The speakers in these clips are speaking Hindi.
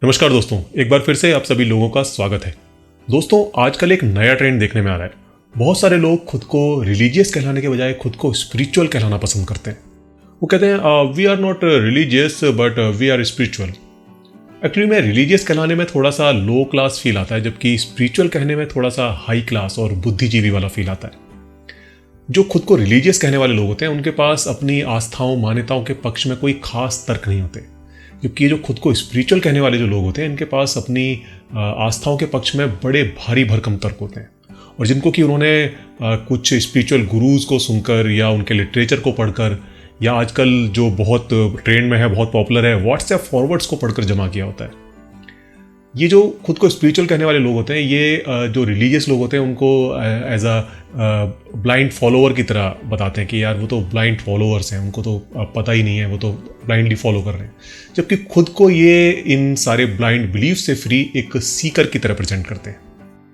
नमस्कार दोस्तों, एक बार फिर से आप सभी लोगों का स्वागत है। दोस्तों, आजकल एक नया ट्रेंड देखने में आ रहा है। बहुत सारे लोग खुद को रिलीजियस कहलाने के बजाय खुद को स्पिरिचुअल कहलाना पसंद करते हैं। वो कहते हैं we are not religious but we are spiritual. Actually में रिलीजियस कहलाने में थोड़ा सा लो क्लास फील आता है, जबकि स्पिरिचुअल कहने में थोड़ा सा हाई क्लास और बुद्धिजीवी वाला फील आता है। जो खुद को रिलीजियस कहने वाले लोग होते हैं उनके पास अपनी आस्थाओं मान्यताओं के पक्ष में कोई खास तर्क नहीं होते, जबकि जो खुद को स्पिरिचुअल कहने वाले जो लोग होते हैं इनके पास अपनी आस्थाओं के पक्ष में बड़े भारी भरकम तर्क होते हैं। और जिनको कि उन्होंने कुछ स्पिरिचुअल गुरुज को सुनकर या उनके लिटरेचर को पढ़कर या आजकल जो बहुत ट्रेंड में है, बहुत पॉपुलर है, व्हाट्सएप फॉरवर्ड्स को पढ़कर जमा किया होता है। ये जो खुद को स्पिरिचुअल कहने वाले लोग होते हैं, ये जो रिलीजियस लोग होते हैं उनको एज अ ब्लाइंड फॉलोअर की तरह बताते हैं कि यार वो तो ब्लाइंड फॉलोअर्स हैं, उनको तो पता ही नहीं है, वो तो ब्लाइंडली फॉलो कर रहे हैं। जबकि खुद को ये इन सारे ब्लाइंड बिलीफ से फ्री एक सीकर की तरह प्रेजेंट करते हैं।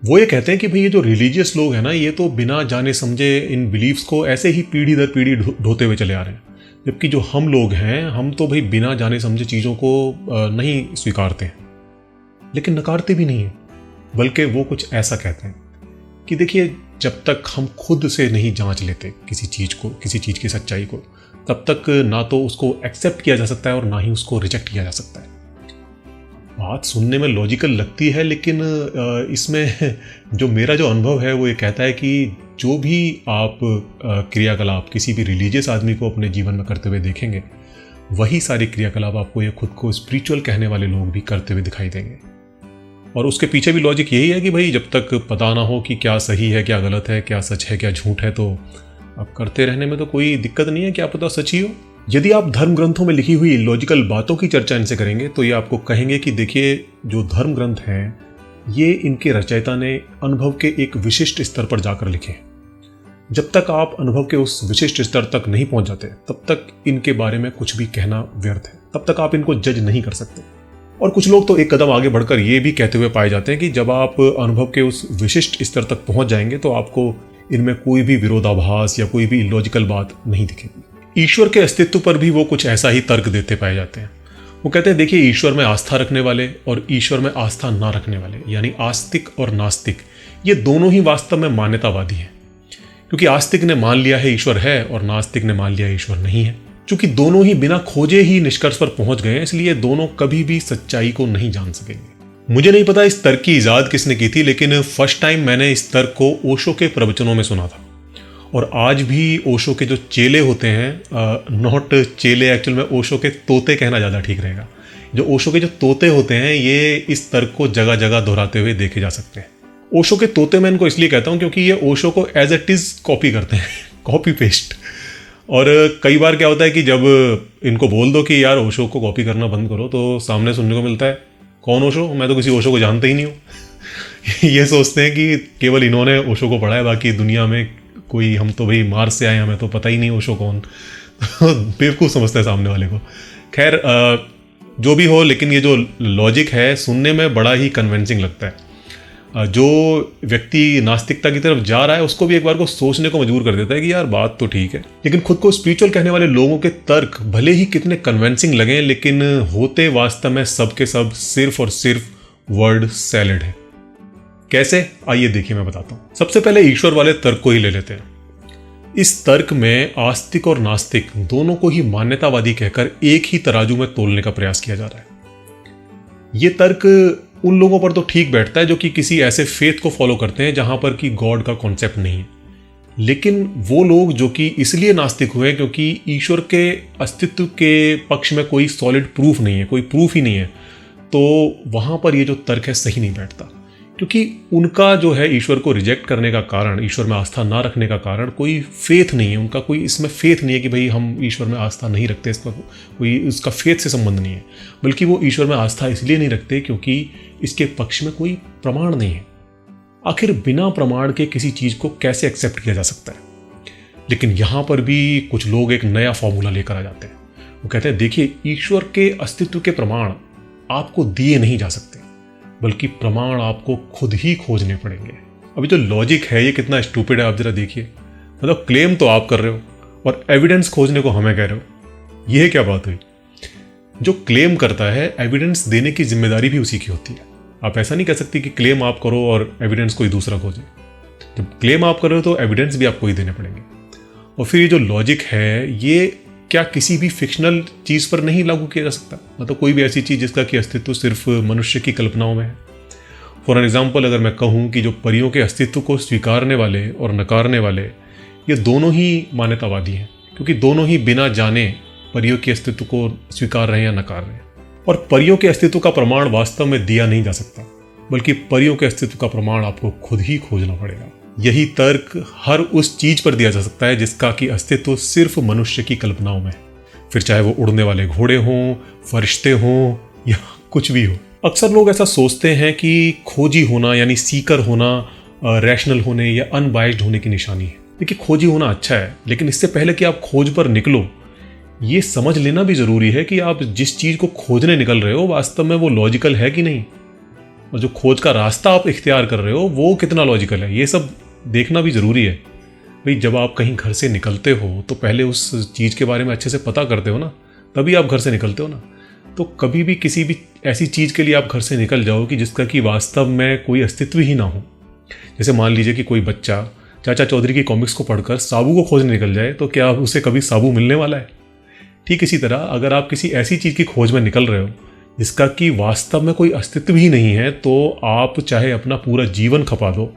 वो ये कहते हैं कि भाई ये जो रिलीजियस लोग हैं ना, ये तो बिना जाने समझे इन बिलीफ्स को ऐसे ही पीढ़ी दर पीढ़ी ढोते हुए चले आ रहे हैं। जबकि जो हम लोग हैं, हम तो भाई बिना जाने समझे चीज़ों को नहीं स्वीकारते हैं, लेकिन नकारते भी नहीं है, बल्कि वो कुछ ऐसा कहते हैं कि देखिए, जब तक हम खुद से नहीं जांच लेते किसी चीज़ को, किसी चीज़ की सच्चाई को, तब तक ना तो उसको एक्सेप्ट किया जा सकता है और ना ही उसको रिजेक्ट किया जा सकता है। बात सुनने में लॉजिकल लगती है, लेकिन इसमें जो मेरा जो अनुभव है वो ये कहता है कि जो भी आप क्रियाकलाप किसी भी रिलीजियस आदमी को अपने जीवन में करते हुए देखेंगे, वही सारी क्रियाकलाप आपको ये खुद को स्पिरिचुअल कहने वाले लोग भी करते हुए दिखाई देंगे। और उसके पीछे भी लॉजिक यही है कि भाई जब तक पता ना हो कि क्या सही है, क्या गलत है, क्या सच है, क्या झूठ है, तो अब करते रहने में तो कोई दिक्कत नहीं है, क्या पता सच ही हो। यदि आप धर्म ग्रंथों में लिखी हुई लॉजिकल बातों की चर्चा इनसे करेंगे तो ये आपको कहेंगे कि देखिए, जो धर्म ग्रंथ हैं ये इनके रचयिता ने अनुभव के एक विशिष्ट स्तर पर जाकर लिखे। जब तक आप अनुभव के उस विशिष्ट स्तर तक नहीं पहुंच जाते, तब तक इनके बारे में कुछ भी कहना व्यर्थ है, तब तक आप इनको जज नहीं कर सकते। और कुछ लोग तो एक कदम आगे बढ़कर ये भी कहते हुए पाए जाते हैं कि जब आप अनुभव के उस विशिष्ट स्तर तक पहुंच जाएंगे तो आपको इनमें कोई भी विरोधाभास या कोई भी इलॉजिकल बात नहीं दिखेगी। ईश्वर के अस्तित्व पर भी वो कुछ ऐसा ही तर्क देते पाए जाते हैं। वो कहते हैं, देखिए, ईश्वर में आस्था रखने वाले और ईश्वर में आस्था ना रखने वाले, यानी आस्तिक और नास्तिक, ये दोनों ही वास्तव में मान्यतावादी हैं। क्योंकि आस्तिक ने मान लिया है ईश्वर है और नास्तिक ने मान लिया ईश्वर नहीं है। चूंकि दोनों ही बिना खोजे ही निष्कर्ष पर पहुंच गए हैं, इसलिए दोनों कभी भी सच्चाई को नहीं जान सकेंगे। मुझे नहीं पता इस तर्क की इजाद किसने की थी, लेकिन फर्स्ट टाइम मैंने इस तर्क को ओशो के प्रवचनों में सुना था। और आज भी ओशो के जो चेले होते हैं, नॉट चेले, एक्चुअल में ओशो के तोते कहना ज़्यादा ठीक रहेगा, जो ओशो के जो तोते होते हैं ये इस तर्क को जगह जगह दोहराते हुए देखे जा सकते हैं। ओशो के तोते मैं इनको इसलिए कहता हूँ क्योंकि ये ओशो को एज इट इज़ कॉपी करते हैं, कॉपी पेस्ट। और कई बार क्या होता है कि जब इनको बोल दो कि यार ओशो को कॉपी करना बंद करो, तो सामने सुनने को मिलता है, कौन ओशो, मैं तो किसी ओशो को जानता ही नहीं हूँ। ये सोचते हैं कि केवल इन्होंने ओशो को पढ़ा है, बाकी दुनिया में कोई, हम तो भाई मार्स से आए, हमें तो पता ही नहीं ओशो कौन। बेवकूफ़ समझता है सामने वाले को। खैर, जो भी हो, लेकिन ये जो लॉजिक है सुनने में बड़ा ही कन्विंसिंग लगता है। जो व्यक्ति नास्तिकता की तरफ जा रहा है उसको भी एक बार को सोचने को मजबूर कर देता है कि यार बात तो ठीक है। लेकिन खुद को स्पिरिचुअल कहने वाले लोगों के तर्क भले ही कितने कन्विंसिंग लगें, लेकिन होते वास्तव में सब के सब सिर्फ और सिर्फ वर्ड सैलेड है। कैसे, आइए देखिए, मैं बताता हूँ। सबसे पहले ईश्वर वाले तर्क को ही ले लेते हैं। इस तर्क में आस्तिक और नास्तिक दोनों को ही मान्यतावादी कहकर एक ही तराजू में तोलने का प्रयास किया जा रहा है। ये तर्क उन लोगों पर तो ठीक बैठता है जो कि किसी ऐसे फेथ को फॉलो करते हैं जहां पर कि गॉड का कॉन्सेप्ट नहीं है। लेकिन वो लोग जो कि इसलिए नास्तिक हुए क्योंकि ईश्वर के अस्तित्व के पक्ष में कोई सॉलिड प्रूफ नहीं है, कोई प्रूफ ही नहीं है, तो वहां पर ये जो तर्क है सही नहीं बैठता। क्योंकि उनका जो है ईश्वर को रिजेक्ट करने का कारण, ईश्वर में आस्था ना रखने का कारण कोई फेथ नहीं है, उनका कोई इसमें फेथ नहीं है कि भाई हम ईश्वर में आस्था नहीं रखते, इसका कोई उसका फेथ से संबंध नहीं है। बल्कि वो ईश्वर में आस्था इसलिए नहीं रखते क्योंकि इसके पक्ष में कोई प्रमाण नहीं है। आखिर बिना प्रमाण के किसी चीज़ को कैसे एक्सेप्ट किया जा सकता है? लेकिन यहाँ पर भी कुछ लोग एक नया फॉर्मूला लेकर आ जाते हैं। वो कहते हैं, देखिए, ईश्वर के अस्तित्व के प्रमाण आपको दिए नहीं जा सकते, बल्कि प्रमाण आपको खुद ही खोजने पड़ेंगे। अभी जो लॉजिक है ये कितना स्टूपिड है, आप जरा देखिए। मतलब क्लेम तो आप कर रहे हो और एविडेंस खोजने को हमें कह रहे हो, यह क्या बात हुई? जो क्लेम करता है एविडेंस देने की जिम्मेदारी भी उसी की होती है। आप ऐसा नहीं कह सकती कि क्लेम आप करो और एविडेंस कोई दूसरा खोजे। जब क्लेम आप कर रहे हो तो एविडेंस भी आपको ही देने पड़ेंगे। और फिर ये जो लॉजिक है ये क्या किसी भी फिक्शनल चीज़ पर नहीं लागू किया जा सकता? मतलब कोई भी ऐसी चीज़ जिसका कि अस्तित्व सिर्फ मनुष्य की कल्पनाओं में है। फॉर एन एग्जाम्पल, अगर मैं कहूँ कि जो परियों के अस्तित्व को स्वीकारने वाले और नकारने वाले ये दोनों ही मान्यतावादी हैं, क्योंकि दोनों ही बिना जाने परियों के अस्तित्व को स्वीकार रहे हैं या नकार रहे हैं। और परियों के अस्तित्व का प्रमाण वास्तव में दिया नहीं जा सकता, बल्कि परियों के अस्तित्व का प्रमाण आपको खुद ही खोजना पड़ेगा। यही तर्क हर उस चीज पर दिया जा सकता है जिसका कि अस्तित्व सिर्फ मनुष्य की कल्पनाओं में है, फिर चाहे वो उड़ने वाले घोड़े हों, फरिश्ते हों या कुछ भी हो। अक्सर लोग ऐसा सोचते हैं कि खोजी होना यानी सीकर होना रैशनल होने या अनबाइस्ड होने की निशानी है। देखिए, खोजी होना अच्छा है, लेकिन इससे पहले कि आप खोज पर निकलो ये समझ लेना भी जरूरी है कि आप जिस चीज को खोजने निकल रहे हो वास्तव में वो लॉजिकल है कि नहीं, और जो खोज का रास्ता आप इख्तियार कर रहे हो वो कितना लॉजिकल है, ये सब देखना भी जरूरी है। भाई, जब आप कहीं घर से निकलते हो तो पहले उस चीज के बारे में अच्छे से पता करते हो ना, तभी आप घर से निकलते हो ना। तो कभी भी किसी भी ऐसी चीज के लिए आप घर से निकल जाओ कि जिसका कि वास्तव में कोई अस्तित्व ही ना हो। जैसे मान लीजिए कि कोई बच्चा चाचा चौधरी की कॉमिक्स को पढ़कर साबू को खोजने निकल जाए, तो क्या उसे कभी साबू मिलने वाला है? ठीक इसी तरह अगर आप किसी ऐसी चीज की खोज में निकल रहे हो जिसका कि वास्तव में कोई अस्तित्व ही नहीं है, तो आप चाहे अपना पूरा जीवन खपा दो,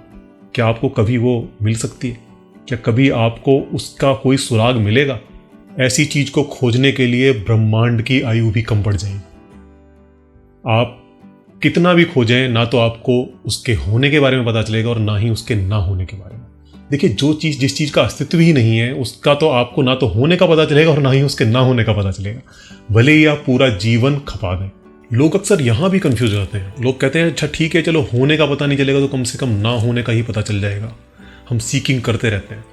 क्या आपको कभी वो मिल सकती है? क्या कभी आपको उसका कोई सुराग मिलेगा? ऐसी चीज को खोजने के लिए ब्रह्मांड की आयु भी कम पड़ जाएगी। आप कितना भी खोजें, ना तो आपको उसके होने के बारे में पता चलेगा और ना ही उसके ना होने के बारे में। देखिए, जिस चीज का अस्तित्व ही नहीं है उसका तो आपको ना तो होने का पता चलेगा और ना ही उसके ना होने का पता चलेगा, भले ही आप पूरा जीवन खपा दें। लोग अक्सर यहां भी कंफ्यूज हो जाते हैं। लोग कहते हैं अच्छा ठीक है, चलो होने का पता नहीं चलेगा तो कम से कम ना होने का ही पता चल जाएगा। हम सीकिंग करते रहते हैं।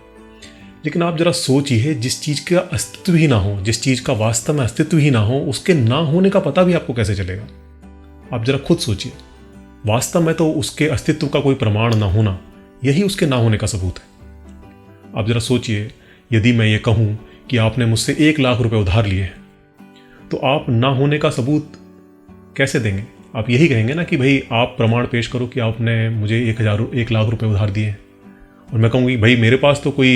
लेकिन आप जरा सोचिए, जिस चीज का अस्तित्व ही ना हो, जिस चीज का वास्तव में अस्तित्व ही ना हो, उसके ना होने का पता भी आपको कैसे चलेगा? आप जरा खुद सोचिए। वास्तव में तो उसके अस्तित्व का कोई प्रमाण ना होना यही उसके ना होने का सबूत है। आप जरा सोचिए, यदि मैं ये कहूं कि आपने मुझसे 1 लाख रुपए उधार लिए हैं, तो आप ना होने का सबूत कैसे देंगे? आप यही कहेंगे ना कि भाई आप प्रमाण पेश करो कि आपने मुझे 1 लाख रुपए उधार दिए हैं। और मैं कहूँगी भाई मेरे पास तो कोई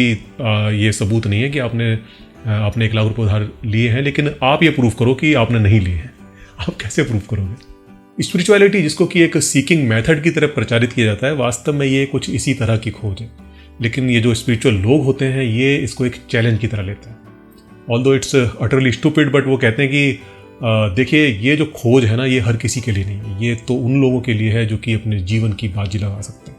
ये सबूत नहीं है कि आपने 1 लाख रुपए उधार लिए हैं, लेकिन आप ये प्रूफ करो कि आपने नहीं लिए हैं। आप कैसे प्रूफ करोगे? स्पिरिचुअलिटी, जिसको कि एक सीकिंग मेथड की तरह प्रचारित किया जाता है, वास्तव में ये कुछ इसी तरह की खोज है। लेकिन ये जो स्पिरिचुअल लोग होते हैं ये इसको एक चैलेंज की तरह लेते हैं। Although it's utterly stupid, but वो कहते हैं कि देखिए, ये जो खोज है ना, ये हर किसी के लिए नहीं है, ये तो उन लोगों के लिए है जो कि अपने जीवन की बाजी लगा सकते हैं।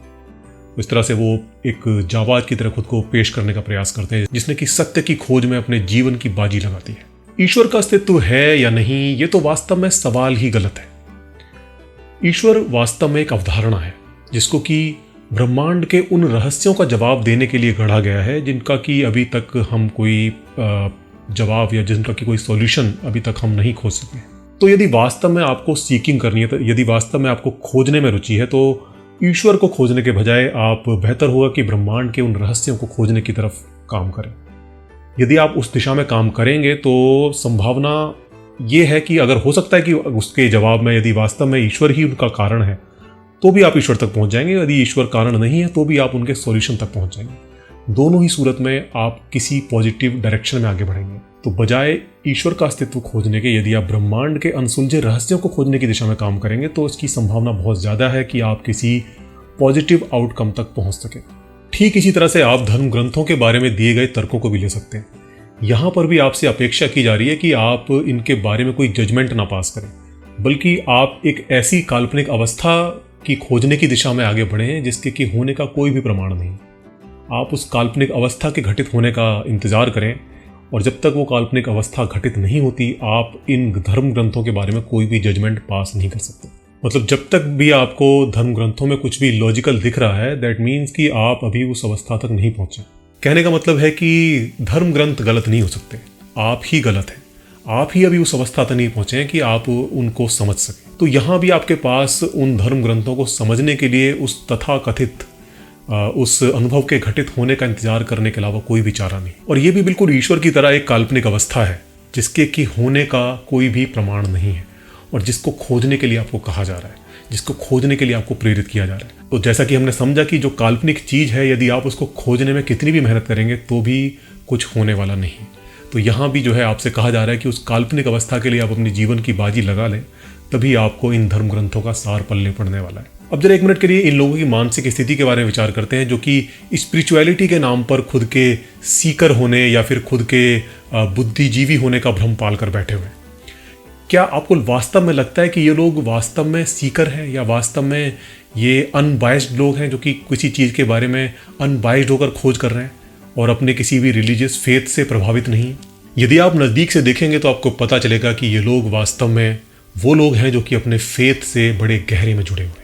इस तरह से वो एक जाबाज की तरह खुद को पेश करने का प्रयास करते हैं, जिसने कि सत्य की खोज में अपने जीवन की बाजी लगाती है। ईश्वर का अस्तित्व है या नहीं, ये तो वास्तव में सवाल ही गलत है। ईश्वर वास्तव में एक अवधारणा है जिसको कि ब्रह्मांड के उन रहस्यों का जवाब देने के लिए गढ़ा गया है जिनका कि अभी तक हम कोई जवाब या जिनका कि कोई सॉल्यूशन अभी तक हम नहीं खोज सके। तो यदि वास्तव में आपको सीकिंग करनी है, तो यदि वास्तव में आपको खोजने में रुचि है, तो ईश्वर को खोजने के बजाय आप बेहतर होगा कि ब्रह्मांड के उन रहस्यों को खोजने की तरफ काम करें। यदि आप उस दिशा में काम करेंगे तो संभावना ये है कि अगर हो सकता है कि उसके जवाब में यदि वास्तव में ईश्वर ही उनका कारण है तो भी आप ईश्वर तक पहुंच जाएंगे, यदि ईश्वर कारण नहीं है तो भी आप उनके सॉल्यूशन तक पहुंच जाएंगे। दोनों ही सूरत में आप किसी पॉजिटिव डायरेक्शन में आगे बढ़ेंगे। तो बजाय ईश्वर का अस्तित्व खोजने के, यदि आप ब्रह्मांड के अनसुलझे रहस्यों को खोजने की दिशा में काम करेंगे तो इसकी संभावना बहुत ज़्यादा है कि आप किसी पॉजिटिव आउटकम तक पहुंच सके। ठीक इसी तरह से आप धर्म ग्रंथों के बारे में दिए गए तर्कों को भी ले सकते हैं। यहाँ पर भी आपसे अपेक्षा की जा रही है कि आप इनके बारे में कोई जजमेंट ना पास करें, बल्कि आप एक ऐसी काल्पनिक अवस्था की खोजने की दिशा में आगे बढ़ें जिसके कि होने का कोई भी प्रमाण नहीं। आप उस काल्पनिक अवस्था के घटित होने का इंतजार करें, और जब तक वो काल्पनिक अवस्था घटित नहीं होती आप इन धर्म ग्रंथों के बारे में कोई भी जजमेंट पास नहीं कर सकते। मतलब जब तक भी आपको धर्म ग्रंथों में कुछ भी लॉजिकल दिख रहा है, दैट मीन्स कि आप अभी उस अवस्था तक नहीं पहुंचे। कहने का मतलब है कि धर्म ग्रंथ गलत नहीं हो सकते, आप ही गलत हैं। आप ही अभी उस अवस्था तक नहीं पहुंचे हैं कि आप उनको समझ सकें। तो यहाँ भी आपके पास उन धर्म ग्रंथों को समझने के लिए उस तथाकथित उस अनुभव के घटित होने का इंतजार करने के अलावा कोई भी चारा नहीं। और ये भी बिल्कुल ईश्वर की तरह एक काल्पनिक अवस्था है जिसके कि होने का कोई भी प्रमाण नहीं है और जिसको खोजने के लिए आपको कहा जा रहा है, जिसको खोजने के लिए आपको प्रेरित किया जा रहा है। तो जैसा कि हमने समझा कि जो काल्पनिक चीज़ है, यदि आप उसको खोजने में कितनी भी मेहनत करेंगे तो भी कुछ होने वाला नहीं। तो यहाँ भी जो है आपसे कहा जा रहा है कि उस काल्पनिक अवस्था के लिए आप अपने जीवन की बाजी लगा लें, तभी आपको इन धर्म ग्रंथों का सार पल्ले पड़ने वाला है। अब जरा 1 मिनट के लिए इन लोगों की मानसिक स्थिति के बारे में विचार करते हैं, जो कि स्पिरिचुअलिटी के नाम पर खुद के सीकर होने या फिर खुद के बुद्धिजीवी होने का भ्रम पाल कर बैठे हुए हैं। क्या आपको वास्तव में लगता है कि ये लोग वास्तव में सीकर हैं, या वास्तव में ये अनबायस्ड लोग हैं जो कि किसी चीज़ के बारे में अनबायस्ड होकर खोज कर रहे हैं और अपने किसी भी रिलीजियस फेथ से प्रभावित नहीं है? यदि आप नज़दीक से देखेंगे तो आपको पता चलेगा कि ये लोग वास्तव में वो लोग हैं जो कि अपने फेथ से बड़े गहरे में जुड़े हुए हैं,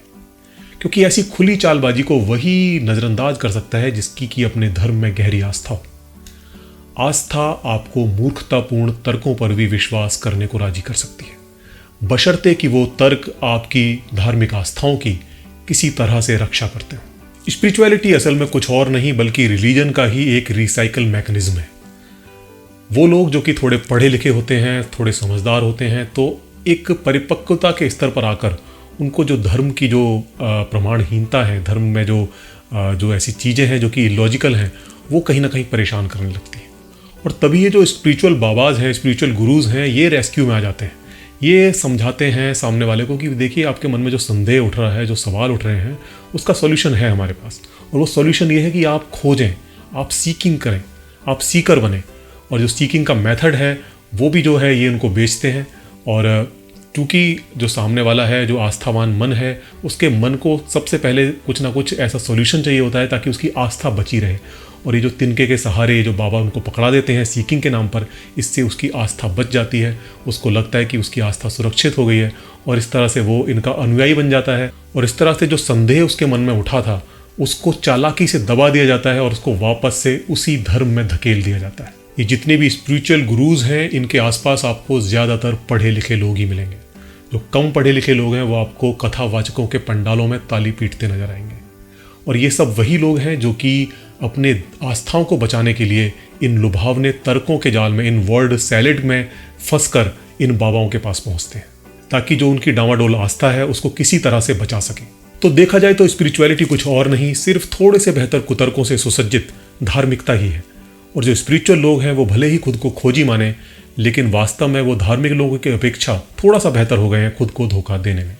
क्योंकि ऐसी खुली चालबाजी को वही नज़रअंदाज कर सकता है जिसकी कि अपने धर्म में गहरी आस्था हो। आस्था आपको मूर्खतापूर्ण तर्कों पर भी विश्वास करने को राजी कर सकती है, बशर्ते कि वो तर्क आपकी धार्मिक आस्थाओं की किसी तरह से रक्षा करते हो। स्पिरिचुअलिटी असल में कुछ और नहीं बल्कि रिलीजन का ही एक रिसाइकल मैकेनिज्म है। वो लोग जो कि थोड़े पढ़े लिखे होते हैं, थोड़े समझदार होते हैं, तो एक परिपक्वता के स्तर पर आकर उनको जो धर्म की जो प्रमाणहीनता है, धर्म में जो ऐसी चीज़ें हैं जो कि इलॉजिकल हैं, वो कहीं ना कहीं परेशान करने लगती हैं। और तभी ये जो स्पिरिचुअल बाबाज हैं, स्पिरिचुअल गुरुज हैं, ये रेस्क्यू में आ जाते हैं। ये समझाते हैं सामने वाले को कि देखिए आपके मन में जो संदेह उठ रहा है, जो सवाल उठ रहे हैं, उसका सॉल्यूशन है हमारे पास। और वो सॉल्यूशन ये है कि आप खोजें, आप सीकिंग करें, आप सीकर बने। और जो सीकिंग का मेथड है वो भी जो है ये उनको बेचते हैं। और क्योंकि जो सामने वाला है, जो आस्थावान मन है, उसके मन को सबसे पहले कुछ ना कुछ ऐसा सॉल्यूशन चाहिए होता है ताकि उसकी आस्था बची रहे। और ये जो तिनके के सहारे जो बाबा उनको पकड़ा देते हैं सीकिंग के नाम पर, इससे उसकी आस्था बच जाती है। उसको लगता है कि उसकी आस्था सुरक्षित हो गई है और इस तरह से वो इनका अनुयायी बन जाता है। और इस तरह से जो संदेह उसके मन में उठा था उसको चालाकी से दबा दिया जाता है और उसको वापस से उसी धर्म में धकेल दिया जाता है। ये जितने भी स्पिरिचुअल गुरुज हैं, इनके आसपास आपको ज़्यादातर पढ़े लिखे लोग ही मिलेंगे। जो कम पढ़े लिखे लोग हैं वो आपको कथावाचकों के पंडालों में ताली पीटते नजर आएंगे। और ये सब वही लोग हैं जो कि अपने आस्थाओं को बचाने के लिए इन लुभावने तर्कों के जाल में, इन वर्ड सैलेड में फंसकर इन बाबाओं के पास पहुंचते हैं ताकि जो उनकी डामाडोल आस्था है उसको किसी तरह से बचा सकें। तो देखा जाए तो स्पिरिचुअलिटी कुछ और नहीं, सिर्फ थोड़े से बेहतर कुतर्कों से सुसज्जित धार्मिकता ही है। और जो स्पिरिचुअल लोग हैं वो भले ही खुद को खोजी माने, लेकिन वास्तव में वो धार्मिक लोगों की अपेक्षा थोड़ा सा बेहतर हो गए हैं खुद को धोखा देने में।